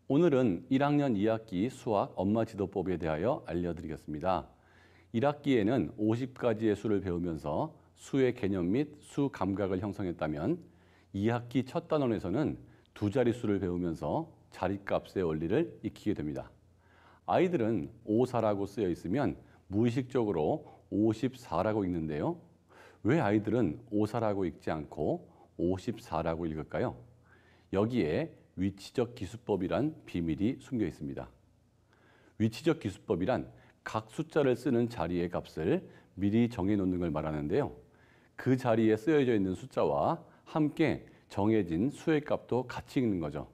오늘은 1학년 2학기 수학 엄마지도법에 대하여 알려드리겠습니다. 1학기에는 50가지의 수를 배우면서 수의 개념 및 수 감각을 형성했다면 2학기 첫 단원에서는 두 자릿수를 배우면서 자릿값의 원리를 익히게 됩니다. 아이들은 54라고 쓰여 있으면 무의식적으로 54라고 읽는데요. 왜 아이들은 54라고 읽지 않고 54라고 읽을까요? 여기에 위치적 기수법이란 비밀이 숨겨 있습니다. 위치적 기수법이란 각 숫자를 쓰는 자리의 값을 미리 정해놓는 걸 말하는데요. 그 자리에 쓰여져 있는 숫자와 함께 정해진 수의 값도 같이 읽는 거죠.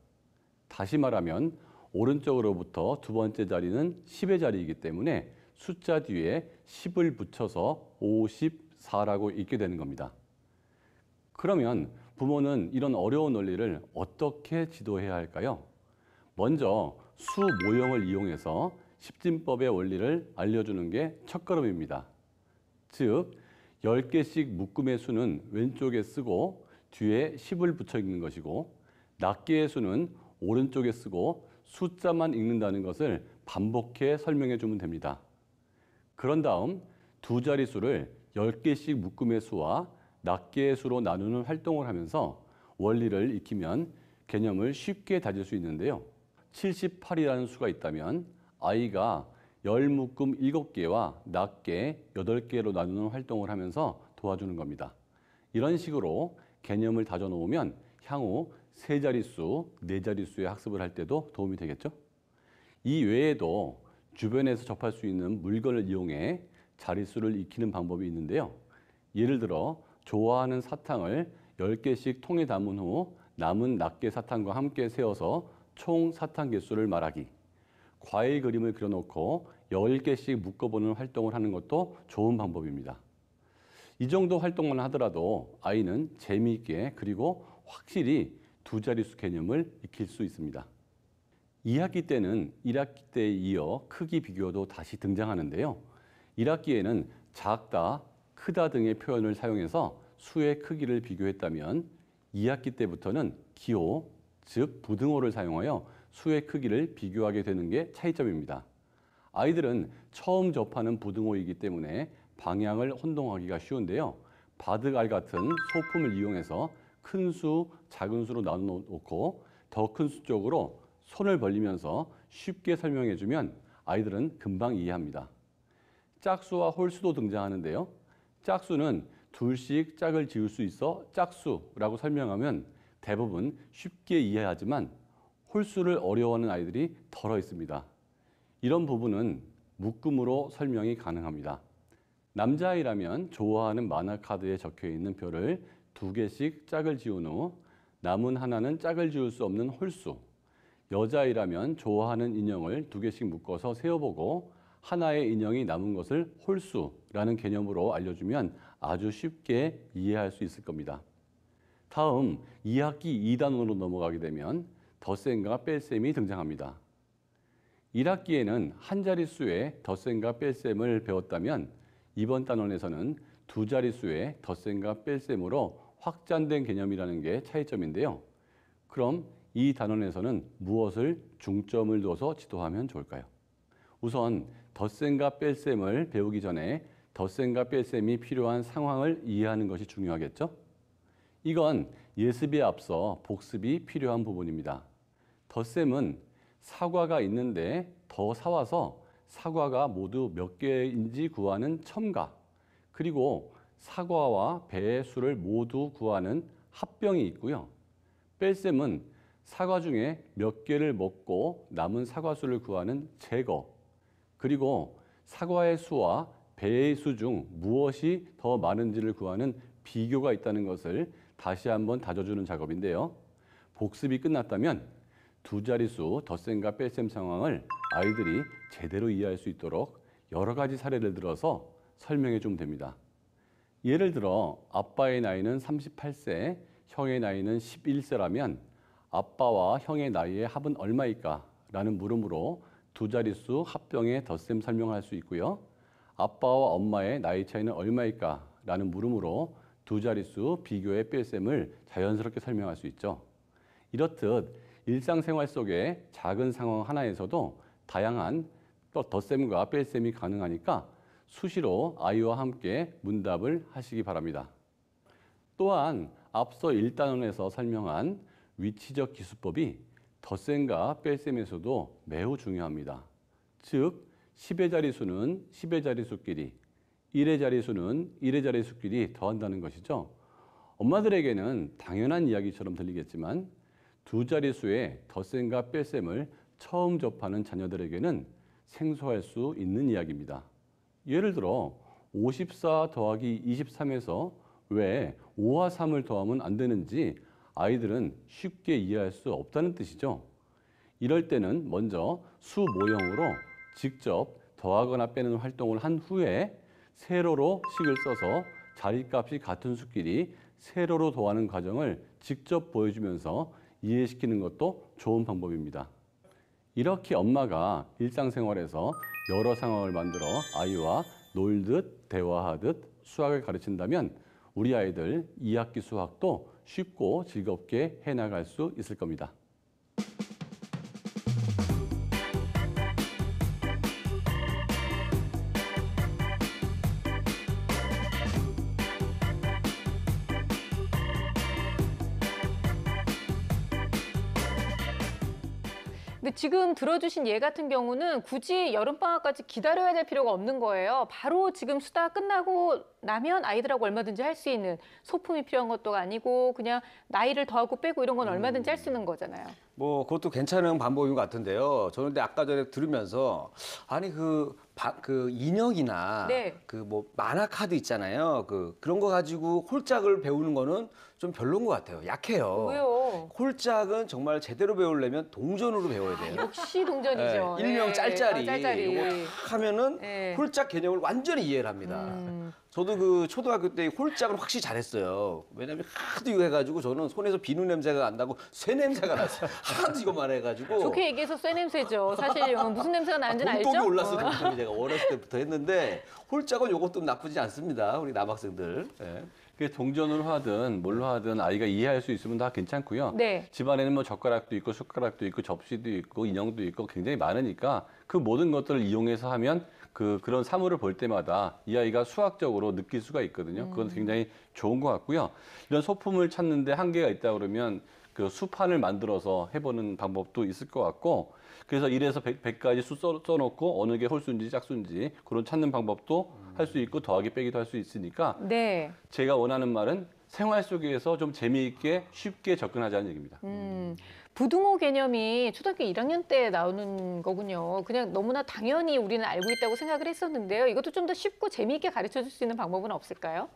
다시 말하면 오른쪽으로부터 두 번째 자리는 10의 자리이기 때문에 숫자 뒤에 10을 붙여서 54라고 읽게 되는 겁니다. 그러면 부모는 이런 어려운 원리를 어떻게 지도해야 할까요? 먼저 수 모형을 이용해서 십진법의 원리를 알려주는 게 첫걸음입니다. 즉, 10개씩 묶음의 수는 왼쪽에 쓰고 뒤에 10을 붙여 읽는 것이고 낱개의 수는 오른쪽에 쓰고 숫자만 읽는다는 것을 반복해 설명해 주면 됩니다. 그런 다음 두 자릿수를 10개씩 묶음의 수와 낱개의 수로 나누는 활동을 하면서 원리를 익히면 개념을 쉽게 다질 수 있는데요. 78이라는 수가 있다면 아이가 10묶음 7개와 낱개 8개로 나누는 활동을 하면서 도와주는 겁니다. 이런 식으로 개념을 다져 놓으면 향후 세 자릿수, 네 자릿수의 학습을 할 때도 도움이 되겠죠? 이 외에도 주변에서 접할 수 있는 물건을 이용해 자릿수를 익히는 방법이 있는데요. 예를 들어 좋아하는 사탕을 10개씩 통에 담은 후 남은 낱개 사탕과 함께 세어서 총 사탕 개수를 말하기. 과일 그림을 그려놓고 10개씩 묶어보는 활동을 하는 것도 좋은 방법입니다. 이 정도 활동만 하더라도 아이는 재미있게 그리고 확실히 두 자릿수 개념을 익힐 수 있습니다. 2학기 때는 1학기 때에 이어 크기 비교도 다시 등장하는데요. 1학기에는 작다, 크다 등의 표현을 사용해서 수의 크기를 비교했다면 2학기 때부터는 기호, 즉 부등호를 사용하여 수의 크기를 비교하게 되는 게 차이점입니다. 아이들은 처음 접하는 부등호이기 때문에 방향을 혼동하기가 쉬운데요. 바둑알 같은 소품을 이용해서 큰 수, 작은 수로 나눠 놓고 더 큰 수 쪽으로 손을 벌리면서 쉽게 설명해주면 아이들은 금방 이해합니다. 짝수와 홀수도 등장하는데요. 짝수는 둘씩 짝을 지을 수 있어 짝수라고 설명하면 대부분 쉽게 이해하지만 홀수를 어려워하는 아이들이 덜어 있습니다. 이런 부분은 묶음으로 설명이 가능합니다. 남자아이라면 좋아하는 만화 카드에 적혀 있는 별을 2개씩 짝을 지운 후 남은 하나는 짝을 지을 수 없는 홀수. 여자아이라면 좋아하는 인형을 2개씩 묶어서 세어보고 하나의 인형이 남은 것을 홀수라는 개념으로 알려주면 아주 쉽게 이해할 수 있을 겁니다. 다음 2학기 2단원으로 넘어가게 되면 덧셈과 뺄셈이 등장합니다. 1학기에는 한 자릿수의 덧셈과 뺄셈을 배웠다면 이번 단원에서는 두 자릿수의 덧셈과 뺄셈으로 확장된 개념이라는 게 차이점인데요. 그럼 이 단원에서는 무엇을 중점을 둬서 지도하면 좋을까요? 우선 덧셈과 뺄셈을 배우기 전에 덧셈과 뺄셈이 필요한 상황을 이해하는 것이 중요하겠죠? 이건 예습에 앞서 복습이 필요한 부분입니다. 덧셈은 사과가 있는데 더 사와서 사과가 모두 몇 개인지 구하는 첨가, 그리고 사과와 배의 수를 모두 구하는 합병이 있고요. 뺄셈은 사과 중에 몇 개를 먹고 남은 사과 수를 구하는 제거, 그리고 사과의 수와 배의 수 중 무엇이 더 많은지를 구하는 비교가 있다는 것을 다시 한번 다져주는 작업인데요. 복습이 끝났다면 두 자릿수 덧셈과 뺄셈 상황을 아이들이 제대로 이해할 수 있도록 여러 가지 사례를 들어서 설명해 주면 됩니다. 예를 들어 아빠의 나이는 38세, 형의 나이는 11세라면 아빠와 형의 나이의 합은 얼마일까? 라는 물음으로 두 자릿수 합병의 덧셈 설명을 할 수 있고요. 아빠와 엄마의 나이 차이는 얼마일까? 라는 물음으로 두 자릿수 비교의 뺄셈을 자연스럽게 설명할 수 있죠. 이렇듯 일상생활 속의 작은 상황 하나에서도 다양한 또 덧셈과 뺄셈이 가능하니까 수시로 아이와 함께 문답을 하시기 바랍니다. 또한 앞서 1단원에서 설명한 위치적 기수법이 덧셈과 뺄셈에서도 매우 중요합니다. 즉 10의 자리수는 10의 자리수끼리, 1의 자리수는 1의 자리수끼리 더한다는 것이죠. 엄마들에게는 당연한 이야기처럼 들리겠지만 두 자리수의 덧셈과 뺄셈을 처음 접하는 자녀들에게는 생소할 수 있는 이야기입니다. 예를 들어 54 더하기 23에서 왜 5와 3을 더하면 안 되는지 아이들은 쉽게 이해할 수 없다는 뜻이죠. 이럴 때는 먼저 수 모형으로 직접 더하거나 빼는 활동을 한 후에 세로로 식을 써서 자리값이 같은 수끼리 세로로 더하는 과정을 직접 보여주면서 이해시키는 것도 좋은 방법입니다. 이렇게 엄마가 일상생활에서 여러 상황을 만들어 아이와 놀듯 대화하듯 수학을 가르친다면 우리 아이들 2학기 수학도 쉽고 즐겁게 해나갈 수 있을 겁니다. 근데 지금 들어주신 예 같은 경우는 굳이 여름방학까지 기다려야 될 필요가 없는 거예요. 바로 지금 수다 끝나고 나면 아이들하고 얼마든지 할 수 있는 소품이 필요한 것도 아니고 그냥 나이를 더하고 빼고 이런 건 얼마든지 할 수 있는 거잖아요. 뭐 그것도 괜찮은 방법인 것 같은데요. 저는 근데 아까 전에 들으면서 아니 그 인형이나 네. 그 뭐 만화 카드 있잖아요. 그런 거 가지고 홀짝을 배우는 거는 좀 별로인 것 같아요. 약해요. 왜요? 홀짝은 정말 제대로 배우려면 동전으로 배워야 돼요. 역시 동전이죠. 네, 일명 짤짤이. 짤짤이. 이거 탁 하면은 네. 홀짝 개념을 완전히 이해를 합니다. 저도 그 초등학교 때 홀짝은 확실히 잘했어요. 왜냐면 하도 이거 해가지고 저는 손에서 비누 냄새가 안 나고 쇠 냄새가 났어요. 하도 이거만 해가지고. 좋게 얘기해서 쇠 냄새죠. 사실 무슨 냄새가 나는지는 알죠? 돈독이 올랐어요. 돈독이 제가 어렸을 때부터 했는데 홀짝은 요것도 나쁘지 않습니다. 우리 남학생들. 네. 동전으로 하든 뭘로 하든 아이가 이해할 수 있으면 다 괜찮고요. 네. 집안에는 뭐 젓가락도 있고 숟가락도 있고 접시도 있고 인형도 있고 굉장히 많으니까 그 모든 것들을 이용해서 하면 그런 사물을 볼 때마다 이 아이가 수학적으로 느낄 수가 있거든요. 그건 굉장히 좋은 것 같고요. 이런 소품을 찾는데 한계가 있다 그러면 그 수판을 만들어서 해보는 방법도 있을 것 같고, 그래서 1에서 100까지 수 써놓고 어느 게 홀수인지 짝수인지 그런 찾는 방법도 할 수 있고 더하기 빼기도 할 수 있으니까 네. 제가 원하는 말은 생활 속에서 좀 재미있게 쉽게 접근하자는 얘기입니다. 부등호 개념이 초등학교 1학년 때 나오는 거군요. 그냥 너무나 당연히 우리는 알고 있다고 생각을 했었는데요. 이것도 좀 더 쉽고 재미있게 가르쳐 줄 수 있는 방법은 없을까요?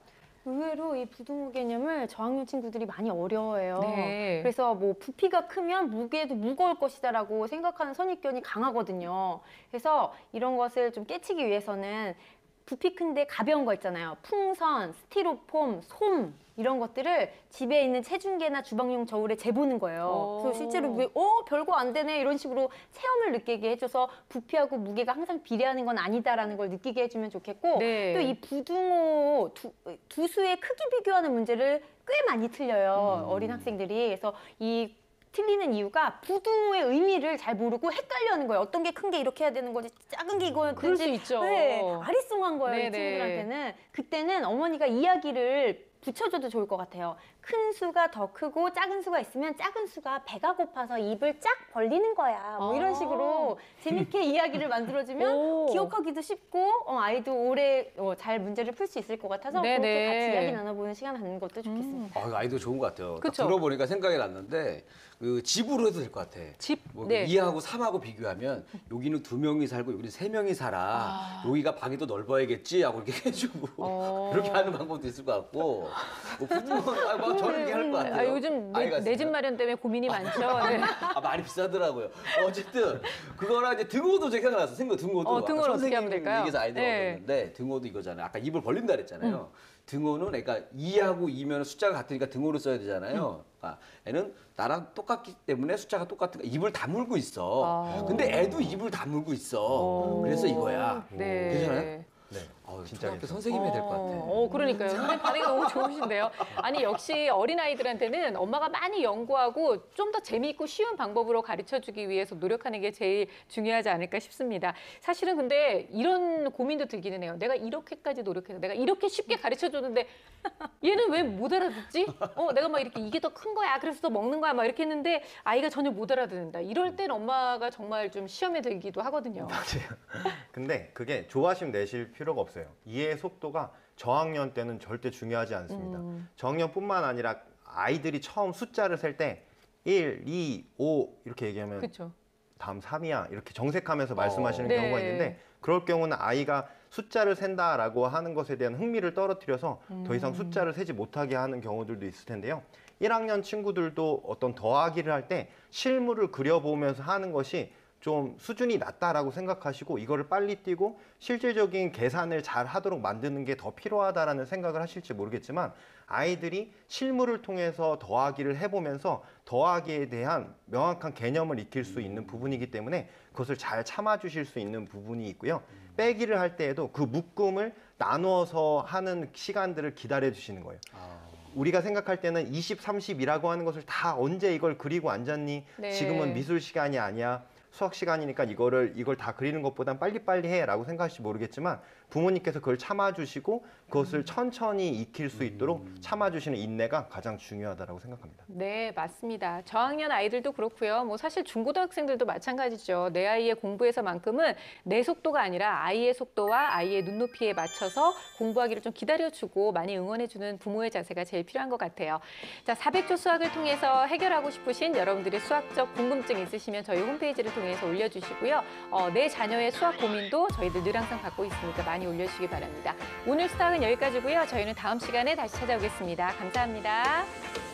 의외로 이 부등호 개념을 저학년 친구들이 많이 어려워해요. 네. 그래서 뭐 부피가 크면 무게도 무거울 것이다라고 생각하는 선입견이 강하거든요. 그래서 이런 것을 좀 깨치기 위해서는 부피 큰데 가벼운 거 있잖아요. 풍선, 스티로폼, 솜 이런 것들을 집에 있는 체중계나 주방용 저울에 재보는 거예요. 그래서 실제로 별거 안 되네 이런 식으로 체험을 느끼게 해줘서 부피하고 무게가 항상 비례하는 건 아니다라는 걸 느끼게 해주면 좋겠고, 네. 또 이 부등호 두 수의 크기 비교하는 문제를 꽤 많이 틀려요. 어린 학생들이. 그래서 이 틀리는 이유가 부등호의 의미를 잘 모르고 헷갈려하는 거예요. 어떤 게 큰 게 이렇게 해야 되는 거지, 작은 게 이거는 그럴 수 있죠. 네, 아리송한 거예요. 네네. 이 친구들한테는. 그때는 어머니가 이야기를 붙여줘도 좋을 것 같아요. 큰 수가 더 크고 작은 수가 있으면 작은 수가 배가 고파서 입을 쫙 벌리는 거야. 뭐 이런 식으로 재밌게 이야기를 만들어주면 기억하기도 쉽고 아이도 오래 잘 문제를 풀 수 있을 것 같아서 네네. 그렇게 같이 이야기 나눠보는 시간 갖는 것도 좋겠습니다. 아이도 좋은 것 같아요. 딱 그쵸? 들어보니까 생각이 났는데 집으로 해도 될 것 같아. 집? 뭐 네. 2하고 3하고 비교하면 여기는 2명이 살고 여기는 3명이 살아. 여기가 방이 더 넓어야겠지 하고 이렇게 해주고 그렇게 하는 방법도 있을 것 같고, 뭐 부모는 막 저런 게 할 것 같아요. 요즘 아이가 내 집 있으면. 마련 때문에 고민이 많죠. 네. 많이 비싸더라고요. 어쨌든 그거랑 이제 등호도 제가 생각났어. 등호도. 아까 등호를 어떻게 하면 될까요? 얘기해서 아이디어 네. 얻었는데 등호도 이거잖아요. 아까 입을 벌린다 그랬잖아요. 등호는 그러니까 2하고 2면 숫자가 같으니까 등호를 써야 되잖아요. 애는 나랑 똑같기 때문에 숫자가 똑같으니까 입을 다물고 있어. 근데 애도 입을 다물고 있어. 그래서 이거야. 네. 괜찮아요? 네. 진짜 괜찮아요. 선생님이 될 것 같아. 그러니까요. 선생님 반응이 너무 좋으신데요. 아니, 역시 어린아이들한테는 엄마가 많이 연구하고 좀 더 재미있고 쉬운 방법으로 가르쳐주기 위해서 노력하는 게 제일 중요하지 않을까 싶습니다. 사실은 근데 이런 고민도 들기는 해요. 내가 이렇게까지 노력해서 내가 이렇게 쉽게 가르쳐줬는데 얘는 왜 못 알아듣지? 내가 막 이렇게 이게 더 큰 거야. 그래서 더 먹는 거야. 막 이렇게 했는데 아이가 전혀 못 알아듣는다. 이럴 땐 엄마가 정말 좀 시험에 들기도 하거든요. 맞아요. 근데 그게 조바심 내실 필요가 없어요. 이해의 속도가 저학년 때는 절대 중요하지 않습니다. 저학년뿐만 아니라 아이들이 처음 숫자를 셀 때 1, 2, 5 이렇게 얘기하면 그렇죠. 다음 3이야 이렇게 정색하면서 말씀하시는 네. 경우가 있는데 그럴 경우는 아이가 숫자를 센다라고 하는 것에 대한 흥미를 떨어뜨려서 더 이상 숫자를 세지 못하게 하는 경우들도 있을 텐데요. 1학년 친구들도 어떤 더하기를 할 때 실물을 그려보면서 하는 것이 좀 수준이 낮다라고 생각하시고 이거를 빨리 띄고 실질적인 계산을 잘 하도록 만드는 게 더 필요하다라는 생각을 하실지 모르겠지만 아이들이 실물을 통해서 더하기를 해보면서 더하기에 대한 명확한 개념을 익힐 수 있는 부분이기 때문에 그것을 잘 참아주실 수 있는 부분이 있고요. 빼기를 할 때에도 그 묶음을 나누어서 하는 시간들을 기다려 주시는 거예요. 우리가 생각할 때는 20, 30이라고 하는 것을 다 언제 이걸 그리고 앉았니? 네. 지금은 미술 시간이 아니야. 수학 시간이니까 이걸 다 그리는 것보단 빨리빨리 해라고 생각하실지 모르겠지만 부모님께서 그걸 참아주시고 그것을 천천히 익힐 수 있도록 참아주시는 인내가 가장 중요하다고 생각합니다. 네, 맞습니다. 저학년 아이들도 그렇고요. 뭐 사실 중고등학생들도 마찬가지죠. 내 아이의 공부에서만큼은 내 속도가 아니라 아이의 속도와 아이의 눈높이에 맞춰서 공부하기를 좀 기다려주고 많이 응원해주는 부모의 자세가 제일 필요한 것 같아요. 자, 400조 수학을 통해서 해결하고 싶으신 여러분들의 수학적 궁금증 있으시면 저희 홈페이지를 통해서 올려주시고요. 내 자녀의 수학 고민도 저희들 늘 항상 받고 있으니까 많이 올려주시기 바랍니다. 오늘 수학은 여기까지고요. 저희는 다음 시간에 다시 찾아오겠습니다. 감사합니다.